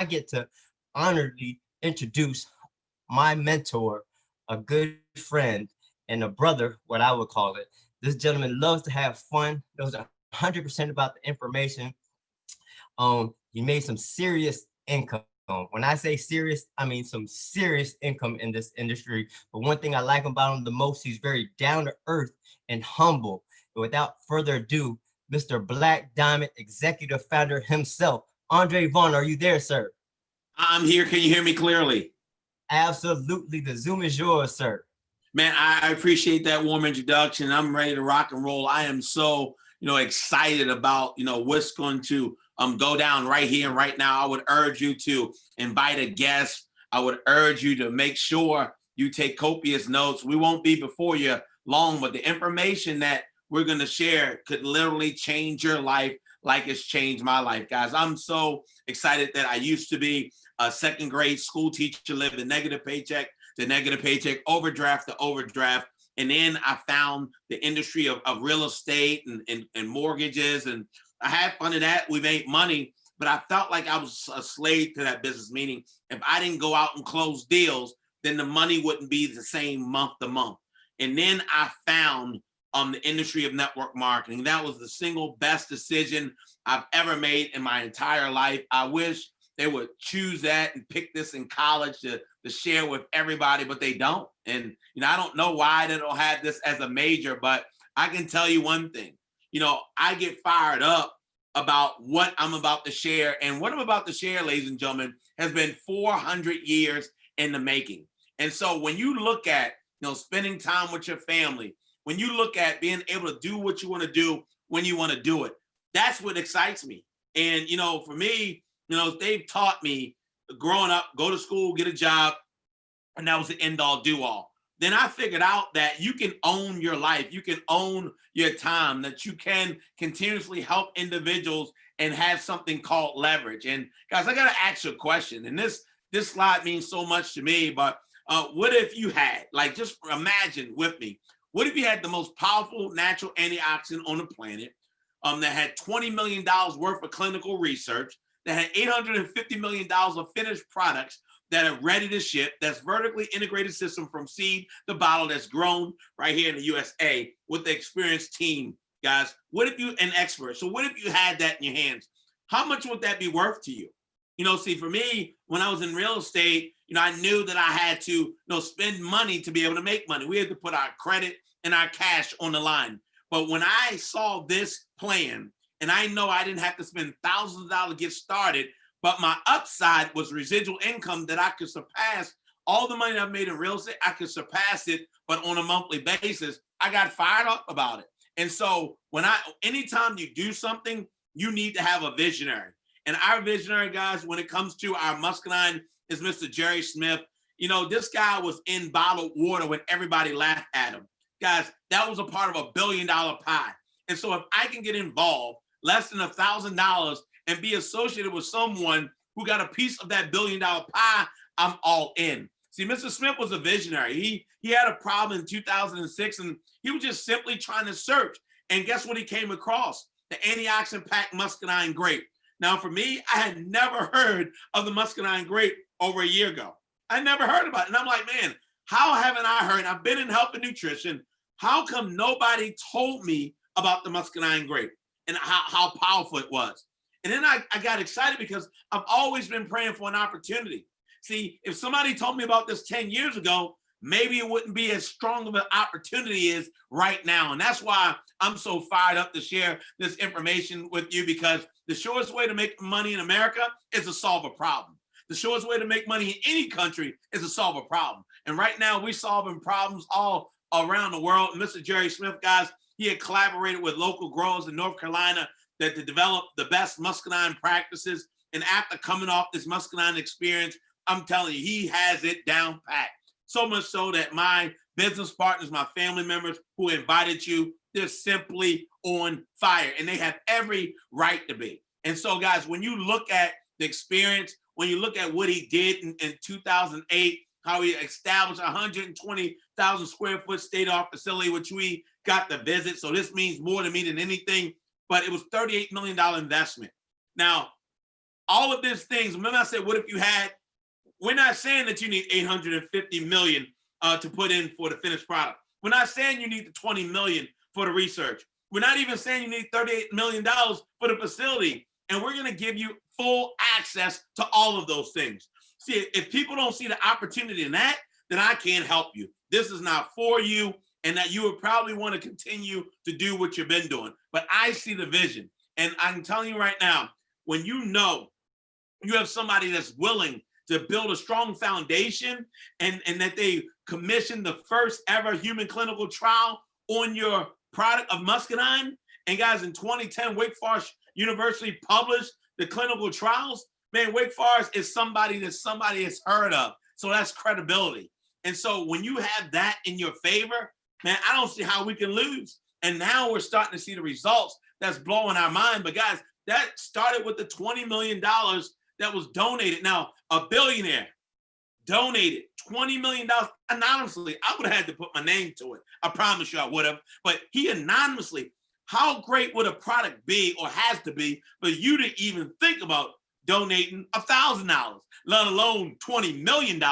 get to honorably introduce my mentor, a good friend, and a brother, what I would call it. This gentleman loves to have fun, knows 100% about the information. He made some serious income. When I say serious, I mean some serious income in this industry. But one thing I like about him the most, he's very down to earth and humble. And without further ado, Mr. Black Diamond executive founder himself, Andre Vaughn. Are you there, sir? I'm here. Can you hear me clearly? Absolutely. The Zoom is yours, sir. Man, I appreciate that warm introduction. I'm ready to rock and roll. I am so, excited about, what's going to go down right here and right now. I would urge you to invite a guest. I would urge you to make sure you take copious notes. We won't be before you long, but the information that we're going to share could literally change your life like it's changed my life, guys. I'm so excited that I used to be a second grade school teacher, lived a negative paycheck to negative paycheck, overdraft to overdraft. And then I found the industry of real estate and mortgages. And I had fun in that. We made money, but I felt like I was a slave to that business. Meaning if I didn't go out and close deals, then the money wouldn't be the same month to month. And then I found the industry of network marketing. That was the single best decision I've ever made in my entire life. I wish they would choose that and pick this in college to share with everybody, but they don't. And, I don't know why they don't have this as a major, but I can tell you one thing, I get fired up about what I'm about to share. And what I'm about to share, ladies and gentlemen, has been 400 years in the making. And so when you look at, spending time with your family, when you look at being able to do what you want to do when you want to do it, that's what excites me. And, for me, they've taught me growing up, go to school, get a job, and that was the end all do all. Then I figured out that you can own your life. You can own your time, that you can continuously help individuals and have something called leverage. And guys, I got to ask you a question. And this slide means so much to me, but what if you had, just imagine with me, what if you had the most powerful natural antioxidant on the planet that had $20 million worth of clinical research, that had $850 million of finished products that are ready to ship, that's vertically integrated system from seed to bottle, that's grown right here in the USA with the experienced team, guys? What if you, an expert, so what if you had that in your hands? How much would that be worth to you? See, for me, when I was in real estate, I knew that I had to, spend money to be able to make money. We had to put our credit and our cash on the line. But when I saw this plan, and I know I didn't have to spend thousands of dollars to get started, but my upside was residual income that I could surpass all the money I've made in real estate. I could surpass it, but on a monthly basis, I got fired up about it. And so anytime you do something, you need to have a visionary. And our visionary, guys, when it comes to our Muscadine, is Mr. Jerry Smith. This guy was in bottled water when everybody laughed at him. Guys, that was a part of $1 billion pie. And so if I can get involved, less than $1,000, and be associated with someone who got a piece of that $1 billion pie, I'm all in. See, Mr. Smith was a visionary. He had a problem in 2006, and he was just simply trying to search. And guess what he came across? The antioxidant-packed Muscadine grape. Now, for me, I had never heard of the Muscadine grape over a year ago. I never heard about it. And I'm like, man, how haven't I heard? I've been in health and nutrition. How come nobody told me about the Muscadine grape and how powerful it was? And then I got excited because I've always been praying for an opportunity. See, if somebody told me about this 10 years ago, maybe it wouldn't be as strong of an opportunity as right now. And that's why I'm so fired up to share this information with you, because the shortest way to make money in America is to solve a problem. The shortest way to make money in any country is to solve a problem. And right now we're solving problems all around the world. And Mr. Jerry Smith, guys, he had collaborated with local growers in North Carolina to develop the best Muscadine practices. And after coming off this Muscadine experience, I'm telling you, he has it down pat. So much so that my business partners, my family members who invited you, they're simply on fire, and they have every right to be. And so, guys, when you look at the experience, when you look at what he did in 2008, how he established a 120,000 square foot state-of-the-art facility, which we got to visit. So this means more to me than anything, but it was $38 million investment. Now, all of these things. Remember I said, what if you had, we're not saying that you need 850 million to put in for the finished product. We're not saying you need the 20 million for the research. We're not even saying you need $38 million for the facility. And we're gonna give you full access to all of those things. See, if people don't see the opportunity in that, then I can't help you. This is not for you, and that you would probably want to continue to do what you've been doing. But I see the vision. And I'm telling you right now, when you know you have somebody that's willing to build a strong foundation and that they commissioned the first ever human clinical trial on your product of Muscadine, and guys, in 2010, Wake Forest University published the clinical trials. Man, Wake Forest is somebody that somebody has heard of. So that's credibility. And so when you have that in your favor, man, I don't see how we can lose. And now we're starting to see the results. That's blowing our mind. But guys, that started with the $20 million that was donated. Now, a billionaire donated $20 million anonymously. I would have had to put my name to it. I promise you I would have. But he anonymously, how great would a product be, or has to be, for you to even think about donating $1,000, let alone $20 million.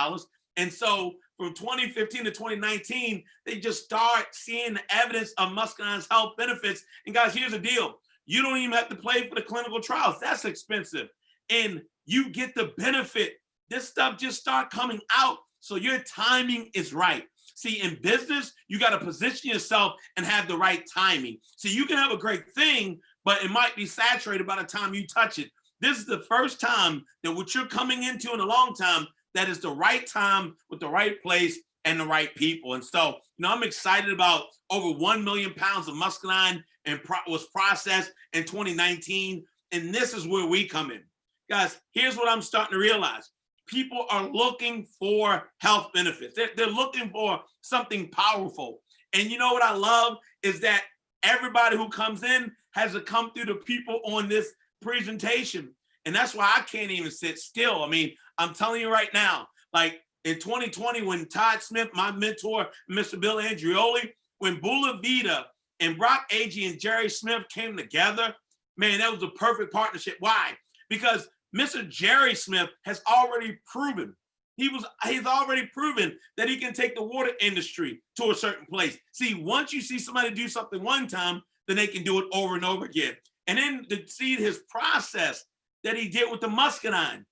And so from 2015 to 2019, they just start seeing the evidence of Muscadine's health benefits. And guys, here's the deal. You don't even have to pay for the clinical trials. That's expensive. And you get the benefit. This stuff just start coming out. So your timing is right. See, in business, you got to position yourself and have the right timing. So you can have a great thing, but it might be saturated by the time you touch it. This is the first time that what you're coming into in a long time, that is the right time with the right place and the right people. And so, I'm excited about over 1 million pounds of Muscadine and was processed in 2019. And this is where we come in. Guys, here's what I'm starting to realize. People are looking for health benefits. They're looking for something powerful. And you know what I love is that everybody who comes in has to come through the people on this presentation. And that's why I can't even sit still. I mean, I'm telling you right now, like in 2020, when Todd Smith, my mentor, Mr. Bill Andreoli, when Bulavita and Brock Agee and Jerry Smith came together, man, that was a perfect partnership. Why? Because Mr. Jerry Smith has already proven, he's already proven that he can take the water industry to a certain place. See, once you see somebody do something one time, then they can do it over and over again. And then to see his process that he did with the Muscadine,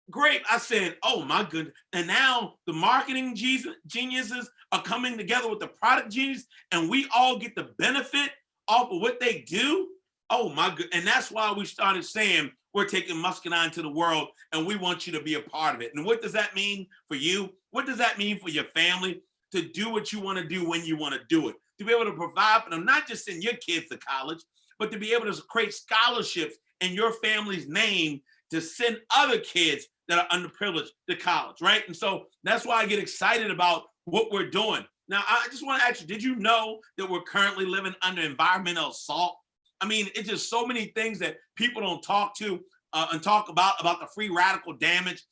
great. I said, oh my goodness. And now the marketing geniuses are coming together with the product genius, and we all get the benefit off of what they do. Oh my goodness. And that's why we started saying, we're taking Muscadine to the world, and we want you to be a part of it. And what does that mean for you? What does that mean for your family? To do what you want to do when you want to do it. To be able to provide for them, not just send your kids to college, but to be able to create scholarships in your family's name to send other kids that are underprivileged to college, right? And so that's why I get excited about what we're doing. Now, I just want to ask you, did you know that we're currently living under environmental assault? I mean, it's just so many things that people don't talk to and talk about the free radical damage,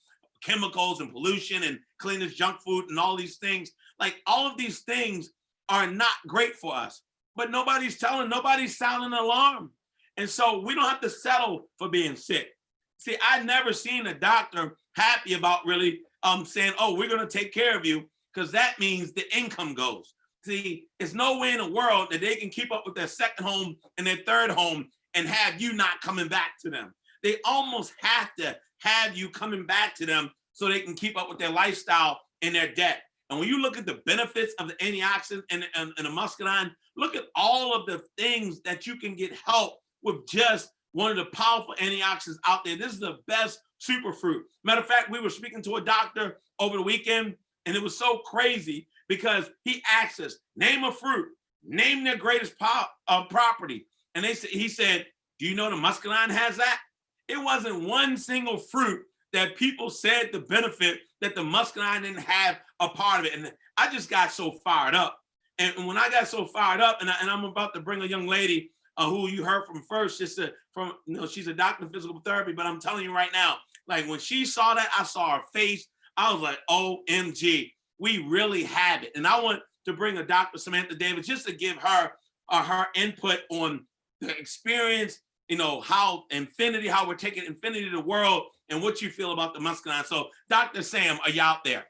chemicals and pollution and cleanest junk food and all these things. Like, all of these things are not great for us, but nobody's sounding an alarm. And so we don't have to settle for being sick. See, I never seen a doctor happy about really saying, oh, we're going to take care of you, because that means the income goes. See, it's no way in the world that they can keep up with their second home and their third home and have you not coming back to them. They almost have to have you coming back to them so they can keep up with their lifestyle and their debt. And when you look at the benefits of the antioxidant and the Muscadine, look at all of the things that you can get help with just one of the powerful antioxidants out there. This is the best superfruit. Matter of fact, we were speaking to a doctor over the weekend, and it was so crazy because he asked us, name a fruit, name their greatest property. And he said, do you know the Muscadine has that? It wasn't one single fruit that people said the benefit that the Muscadine didn't have a part of it. And I just got so fired up. And when I got so fired up, and I'm about to bring a young lady who you heard from first, she's a doctor of physical therapy, but I'm telling you right now, like when she saw that, I saw her face. I was like, OMG, we really have it. And I want to bring a Dr. Samantha Davis just to give her her input on the experience you know, how Mfinity, how we're taking Mfinity to the world, and what you feel about the Muscadine. So Dr. Sam, are you out there?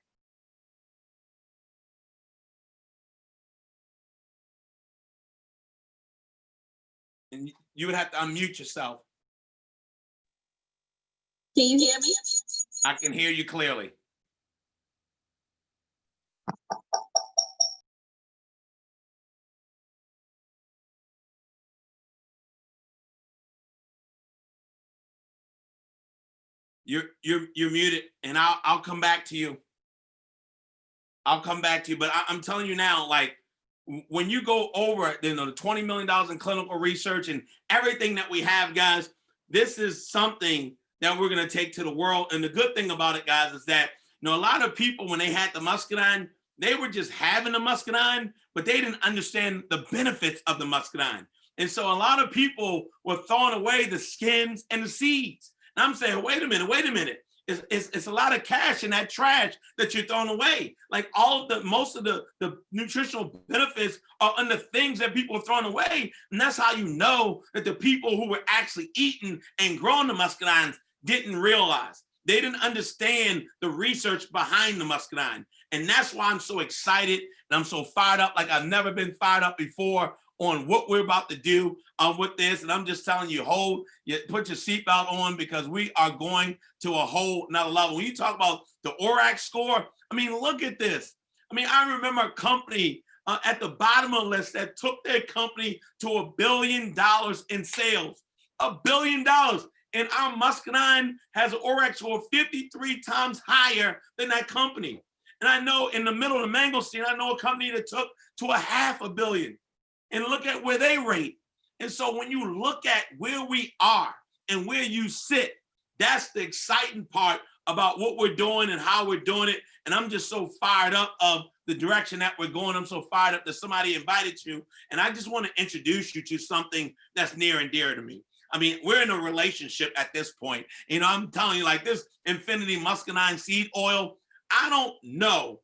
And you would have to unmute yourself. Can you hear me? I can hear you clearly. You're muted, and I'll come back to you. I'll come back to you, but I'm telling you now, like, when you go over, you know, the $20 million in clinical research and everything that we have, guys, this is something that we're going to take to the world. And the good thing about it, guys, is that, you know, a lot of people, when they had the Muscadine, they were just having the Muscadine, but they didn't understand the benefits of the Muscadine. And so a lot of people were throwing away the skins and the seeds. And I'm saying, wait a minute. It's a lot of cash in that trash that you're throwing away. Like most of the nutritional benefits are on the things that people are throwing away. And that's how you know that the people who were actually eating and growing the Muscadines didn't realize. They didn't understand the research behind the Muscadine. And that's why I'm so excited and I'm so fired up, like I've never been fired up before, on what we're about to do with this. And I'm just telling you, put your seatbelt on, because we are going to a whole nother level. When you talk about the ORAC score, I mean, look at this. I mean, I remember a company at the bottom of the list that took their company to $1 billion in sales. $1 billion. And our Muscadine has an ORAC score 53 times higher than that company. And I know in the middle of the mango scene, I know a company that took to $500 million. And look at where they rate. And so when you look at where we are and where you sit, that's the exciting part about what we're doing and how we're doing it. And I'm just so fired up of the direction that we're going. I'm so fired up that somebody invited you. And I just want to introduce you to something that's near and dear to me. I mean, we're in a relationship at this point. You know, I'm telling you, like, this Mfinity Muscadine seed oil, I don't know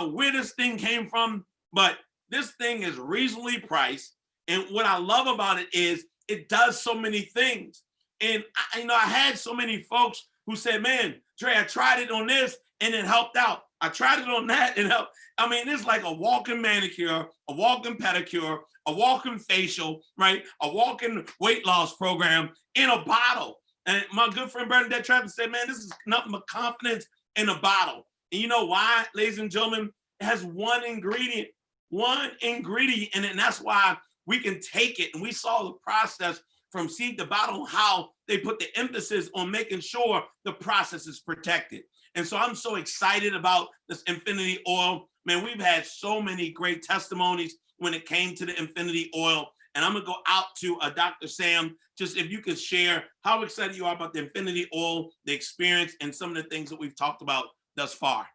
where this thing came from, but this thing is reasonably priced. And what I love about it is it does so many things. And I had so many folks who said, man, Dre, I tried it on this and it helped out. I tried it on that and helped. I mean, it's like a walking manicure, a walking pedicure, a walking facial, right? A walking weight loss program in a bottle. And my good friend Bernadette Travis said, man, this is nothing but confidence in a bottle. And you know why, ladies and gentlemen? It has one ingredient in it, and that's why we can take it. And we saw the process from seed to bottle, how they put the emphasis on making sure the process is protected. And so I'm so excited about this Mfinity oil. Man, we've had so many great testimonies when it came to the Mfinity oil. And I'm gonna go out to Dr. Sam, just if you could share how excited you are about the Mfinity oil, the experience, and some of the things that we've talked about thus far.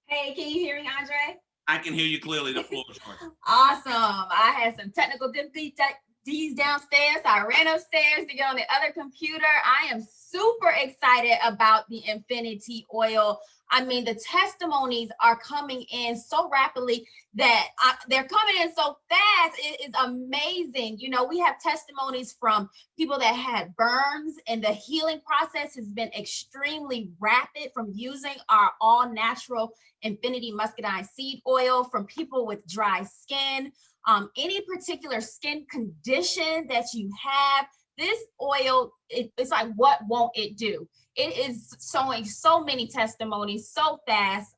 Hey, can you hear me, Andre? I can hear you clearly. The floor is yours. Awesome. I had some technical difficulties downstairs. I ran upstairs to get on the other computer. I am super excited about the Mfinity oil. I mean, the testimonies are coming in so rapidly that they're coming in so fast. It is amazing. You know, we have testimonies from people that had burns, and the healing process has been extremely rapid from using our all natural Mfinity Muscadine seed oil, from people with dry skin, any particular skin condition that you have. This oil, it's like, what won't it do? It is showing so many testimonies so fast.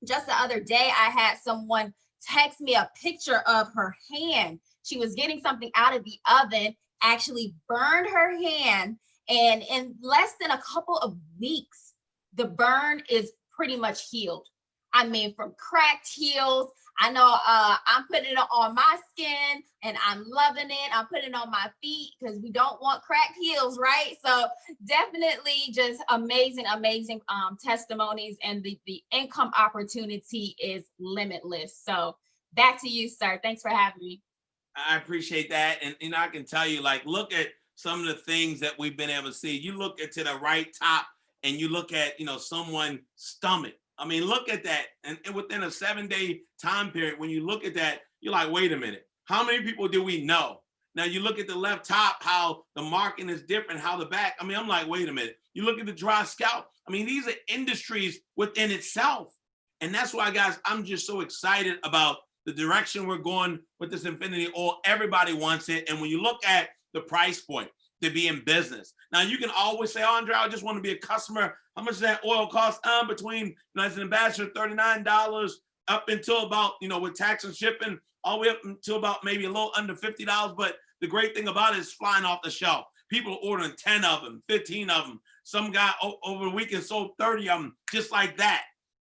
Just the other day, I had someone text me a picture of her hand. She was getting something out of the oven, actually burned her hand, and in less than a couple of weeks, the burn is pretty much healed. I mean, from cracked heels. I know I'm putting it on my skin and I'm loving it. I'm putting it on my feet because we don't want cracked heels, right? So definitely just amazing testimonies, and the income opportunity is limitless. So back to you, sir. Thanks for having me. I appreciate that. And I can tell you, like, look at some of the things that we've been able to see. You look at to the right top and you look at, someone's stomach. I mean, look at that. And within a 7-day time period, when you look at that, you're like, wait a minute, how many people do we know? Now you look at the left top, how the marking is different, how the back, I mean, I'm like, wait a minute. You look at the dry scalp. I mean, these are industries within itself. And that's why, guys, I'm just so excited about the direction we're going with this Mfinity oil. Everybody wants it. And when you look at the price point to be in business, now you can always say, Andre, I just want to be a customer. How much does that oil cost? Between, as an ambassador, $39 up until about, with tax and shipping, all the way up until about maybe a little under $50. But the great thing about it is flying off the shelf. People are ordering 10 of them, 15 of them. Some guy over the weekend sold 30 of them, just like that.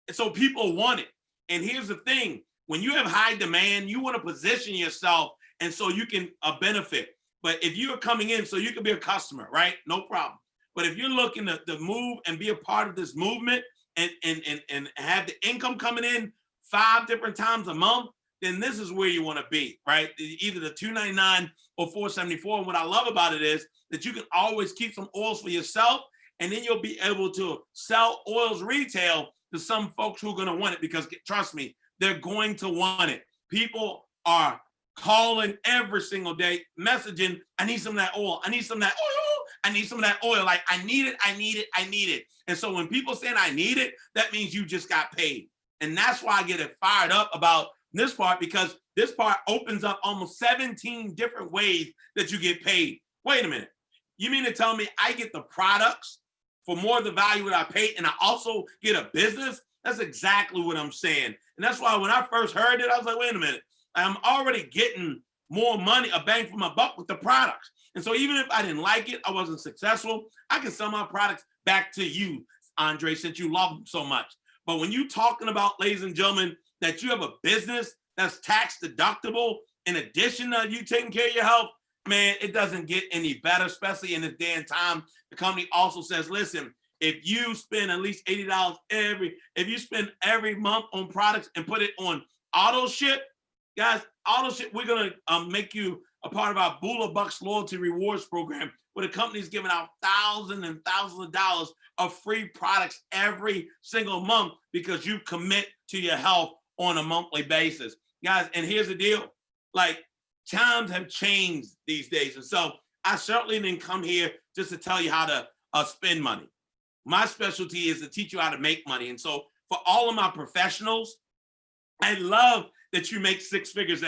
And so people want it. And here's the thing. When you have high demand, you want to position yourself and so you can benefit. But if you're coming in so you can be a customer, right? No problem. But if you're looking to move and be a part of this movement and have the income coming in 5 different times a month, then this is where you want to be, right? Either the $299 or $474. And what I love about it is that you can always keep some oils for yourself, and then you'll be able to sell oils retail to some folks who are going to want it, because trust me, they're going to want it. People are calling every single day, messaging, I need some of that oil. I need some of that oil. I need some of that oil. Like, I need it. I need it. I need it. And so when people saying I need it, that means you just got paid. And that's why I get it fired up about this part, because this part opens up almost 17 different ways that you get paid. Wait a minute. You mean to tell me I get the products for more of the value that I paid, and I also get a business? That's exactly what I'm saying. And that's why when I first heard it, I was like, wait a minute, I'm already getting more money, a bang for my buck with the products. And so even if I didn't like it, I wasn't successful, I can sell my products back to you, Andre, since you love them so much. But when you're talking about, ladies and gentlemen, that you have a business that's tax deductible, in addition to you taking care of your health, man, it doesn't get any better, especially in this day and time. The company also says, listen, if you spend at least $80 if you spend every month on products and put it on auto ship, guys, auto ship, we're going to make you a part of our Bulavita loyalty rewards program, where the company's giving out thousands and thousands of dollars of free products every single month because you commit to your health on a monthly basis. Guys, and here's the deal. Like, times have changed these days. And so I certainly didn't come here just to tell you how to spend money. My specialty is to teach you how to make money. And so for all of my professionals, I love that you make 6 figures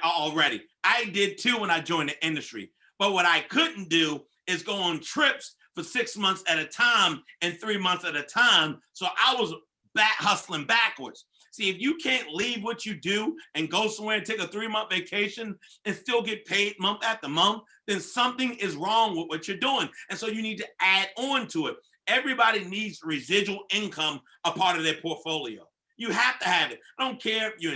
already. I did too when I joined the industry. But what I couldn't do is go on trips for 6 months at a time and 3 months at a time. So I was hustling backwards. See, if you can't leave what you do and go somewhere and take a 3-month vacation and still get paid month after month, then something is wrong with what you're doing. And so you need to add on to it. Everybody needs residual income a part of their portfolio. You have to have it. I don't care if you're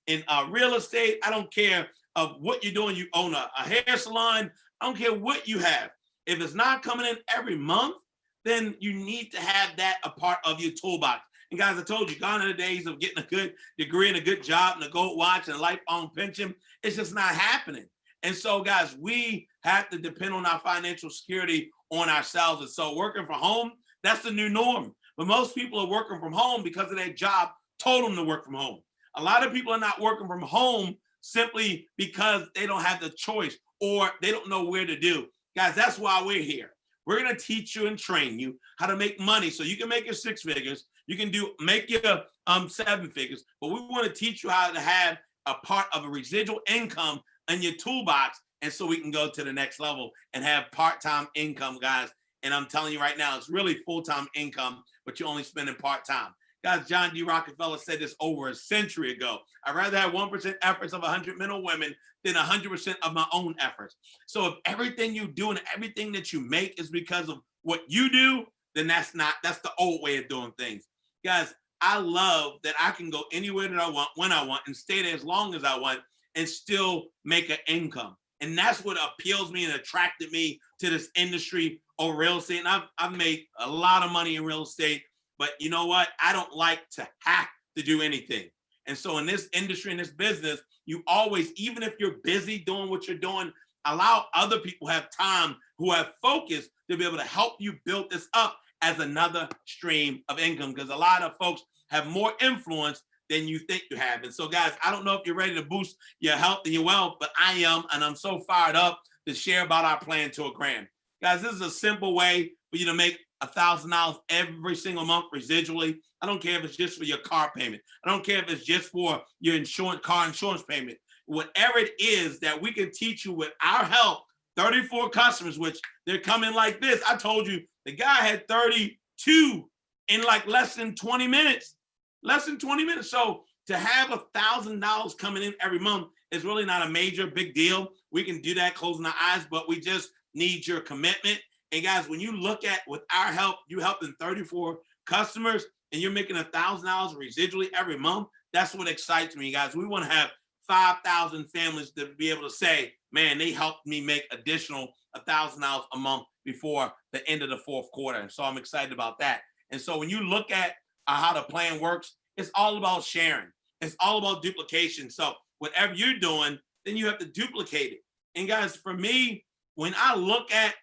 in real estate. I don't care of what you're doing. You own a hair salon. I don't care what you have. If it's not coming in every month, then you need to have that a part of your toolbox. And guys, I told you, gone are the days of getting a good degree and a good job and a gold watch and a lifelong pension. It's just not happening. And so, guys, we have to depend on our financial security on ourselves. And so working from home, that's the new norm. But most people are working from home because of their job told them to work from home. A lot of people are not working from home simply because they don't have the choice or they don't know where to do. Guys, that's why we're here. We're going to teach you and train you how to make money so you can make your 6 figures. You can make your 7 figures, but we want to teach you how to have a part of a residual income in your toolbox, and so we can go to the next level and have part-time income, guys. And I'm telling you right now, it's really full-time income, but you're only spending part-time. Guys, John D. Rockefeller said this over a century ago. I'd rather have 1% efforts of 100 men or women than 100% of my own efforts. So if everything you do and everything that you make is because of what you do, then that's the old way of doing things. Guys, I love that I can go anywhere that I want, when I want, and stay there as long as I want, and still make an income. And that's what appeals me and attracted me to this industry of real estate. And I've made a lot of money in real estate, but you know what? I don't like to have to do anything. And so in this industry, in this business, you always, even if you're busy doing what you're doing, allow other people who have time, who have focus, to be able to help you build this up as another stream of income. Because a lot of folks have more influence than you think you have. And so, guys, I don't know if you're ready to boost your health and your wealth, but I am, and I'm so fired up to share about our plan to a grand. Guys, this is a simple way for you to make $1,000 every single month residually. I don't care if it's just for your car payment. I don't care if it's just for your car insurance payment. Whatever it is that we can teach you with our help, 34 customers, which they're coming like this. I told you the guy had 32 in like less than 20 minutes. Less than 20 minutes. So to have $1,000 coming in every month is really not a major big deal. We can do that closing our eyes, but we just need your commitment. And guys, when you look at with our help, you helping 34 customers and you're making $1,000 residually every month. That's what excites me, guys. We want to have 5,000 families to be able to say, man, they helped me make additional $1,000 a month before the end of the fourth quarter. And so I'm excited about that. And so when you look at how the plan works, it's all about sharing. It's all about duplication. So whatever you're doing, then you have to duplicate it. And guys, for me, when I look at,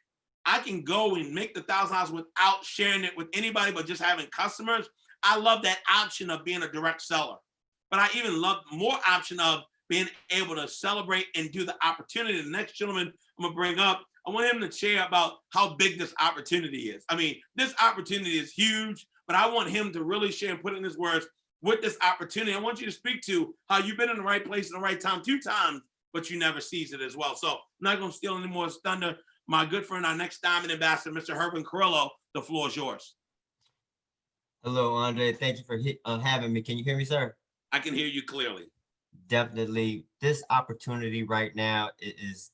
I can go and make the $1,000 without sharing it with anybody, but just having customers. I love that option of being a direct seller. But I even love more option of being able to celebrate and do the opportunity. The next gentleman I'm gonna bring up, I want him to share about how big this opportunity is. I mean, this opportunity is huge, but I want him to really share and put it in his words with this opportunity. I want you to speak to how you've been in the right place at the right time 2 times, but you never seize it as well. So I'm not gonna steal any more thunder. My good friend, our next Diamond Ambassador, Mr. Herman Carrillo, the floor is yours. Hello, Andre. Thank you for having me. Can you hear me, sir? I can hear you clearly. Definitely. This opportunity right now is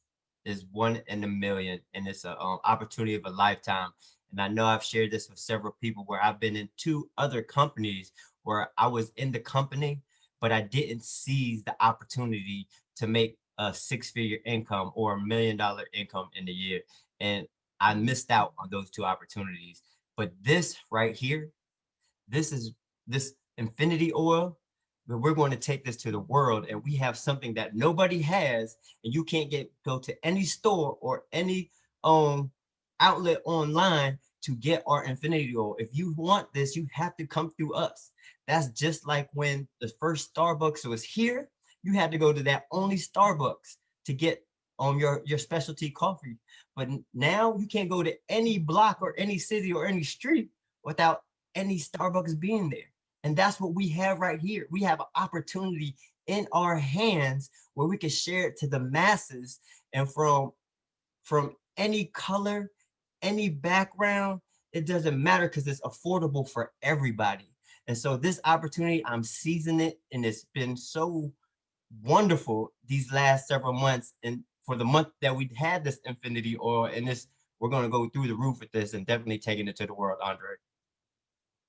1 in a million, and it's an opportunity of a lifetime. And I know I've shared this with several people where I've been in 2 other companies where I was in the company, but I didn't seize the opportunity to make a 6-figure income or $1 million income in a year. And I missed out on those 2 opportunities. But this right here, this Mfinity oil, but we're going to take this to the world, and we have something that nobody has, and you can't go to any store or any outlet online to get our Mfinity oil. If you want this, you have to come through us. That's just like when the first Starbucks was here, you had to go to that only Starbucks to get your specialty coffee. But now you can't go to any block or any city or any street without any Starbucks being there. And that's what we have right here. We have an opportunity in our hands where we can share it to the masses, and from any color, any background, it doesn't matter because it's affordable for everybody. And so this opportunity, I'm seizing it, and it's been so wonderful these last several months. And for the month that we had this Mfinity oil, and we're going to go through the roof with this and definitely taking it to the world, Andre.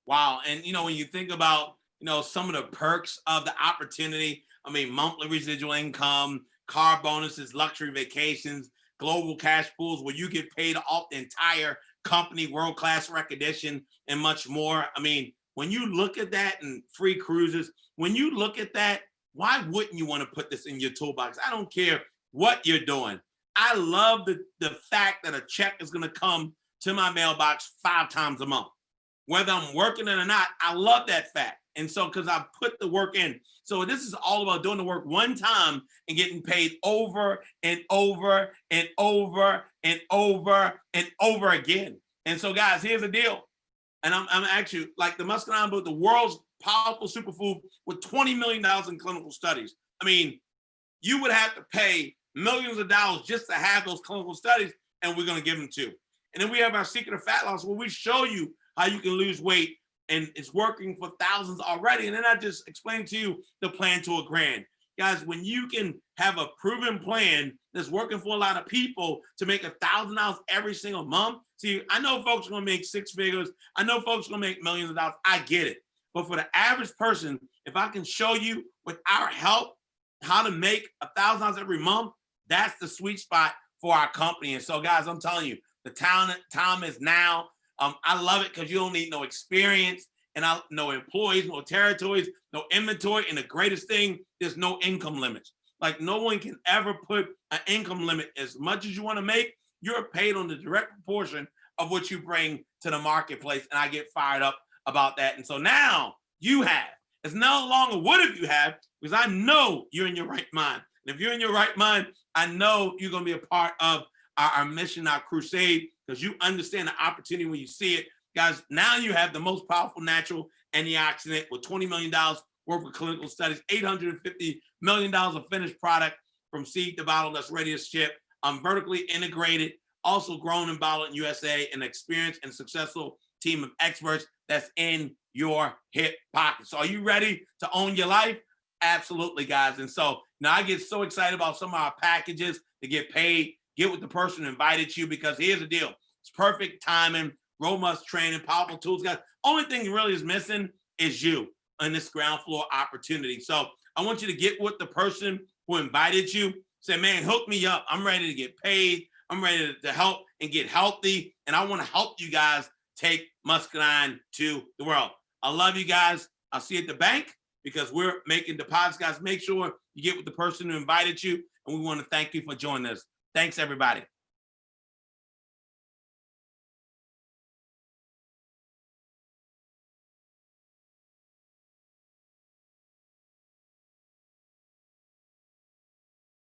Wow. And, when you think about, some of the perks of the opportunity, I mean, monthly residual income, car bonuses, luxury vacations, global cash pools where you get paid off the entire company, world-class recognition, and much more. I mean, when you look at that, and free cruises, when you look at that, why wouldn't you want to put this in your toolbox? I don't care what you're doing. I love the fact that a check is going to come to my mailbox 5 times a month. Whether I'm working it or not, I love that fact. And so, because I've put the work in. So this is all about doing the work one time and getting paid over and over and over and over and over again. And so, guys, here's the deal. And I'm actually, like the Muscadine, but the world's powerful superfood with $20 million in clinical studies. I mean, you would have to pay millions of dollars just to have those clinical studies, and we're going to give them to you. And then we have our secret of fat loss, where we show you how you can lose weight, and it's working for thousands already. And then I just explained to you the plan to a grand. Guys, when you can have a proven plan that's working for a lot of people to make $1,000 every single month. See, I know folks are going to make 6 figures. I know folks are going to make millions of dollars. I get it. But for the average person, if I can show you with our help how to make $1,000 every month, that's the sweet spot for our company. And so, guys, I'm telling you, the time is now. I love it because you don't need no experience, and no employees, no territories, no inventory. And the greatest thing, there's no income limits. Like, no one can ever put an income limit. As much as you want to make, you're paid on the direct proportion of what you bring to the marketplace. And I get fired up about that. And so now you have It's no longer what if you have, because I know you're in your right mind. And if you're in your right mind, I know you're going to be a part of our mission, our crusade, because you understand the opportunity when you see it. Guys, now you have the most powerful natural antioxidant with $20 million worth of clinical studies, $850 million of finished product from seed to bottle that's ready to ship. Vertically integrated, also grown and bottled in USA, an experienced and successful team of experts that's in your hip pocket. So are you ready to own your life? Absolutely, guys. And so now I get so excited about some of our packages to get paid, get with the person who invited you, because here's the deal. It's perfect timing, robust training, powerful tools, guys. Only thing really is missing is you in this ground floor opportunity. So I want you to get with the person who invited you. Say, man, hook me up. I'm ready to get paid. I'm ready to help and get healthy. And I want to help you guys take Muscadine to the world. I love you guys. I'll see you at the bank, because we're making deposits, guys. Make sure you get with the person who invited you. And we want to thank you for joining us. Thanks, everybody.